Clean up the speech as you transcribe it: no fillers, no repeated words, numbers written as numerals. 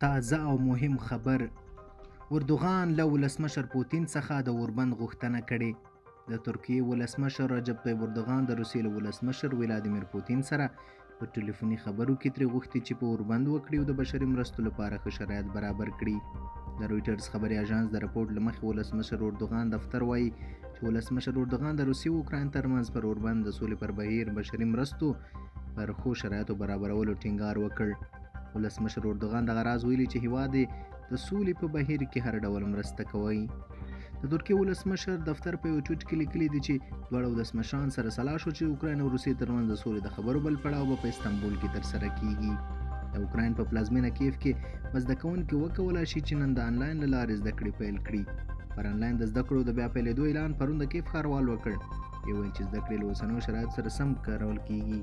تازه او مهم خبر اردوغان له ولسمشر پوتین څخه د اوربند غوښتنه کړې. د ترکیې ولسمشر رجب طیب اردوغان د روسیې له ولسمشر ولادیمیر پوتین سره په ټلیفوني خبرو کې ترې غوښتي چې په اوربند وکړي او د بشري مرستو لپاره ښه شرایط برابر کړي. د رویټرز خبري اژانس د رپورټ له مخې ولسمشر اردوغان دفتر وایي چې ولسمشر اردوغان د روسیې او اوکراین ترمنځ پر اوربند د سولې پر بهیر بشري مرستو پر ښو شرایطو برابرولو ټینګار وکړ. ولسمشر اردوغان دغه راز ویلي چې هیواد د سولې په بهیر کې هر ډول مرسته کوي. د ترکیې ولسمشر دفتر په یو ټویټ کې لیکلي دي چې دواړه ولسمشران سره سلا شو چې اوکراین او روسیې ترمنځ د سولې د خبرو بل پړاو به په استانبول کې ترسره کیږي. د اوکراین په پلازمینه کیف کې به زده کوونکي وکولی شي چې نن د انلاین له لارې زده کړې پیل کړي. پر انلاین د زده کړو د بیا پیلېدو اعلان پرون د کیف ښاروال وکړ. یې ویل چې زده کړې له اوسنیو شرایطو سره سم کارول کیږي.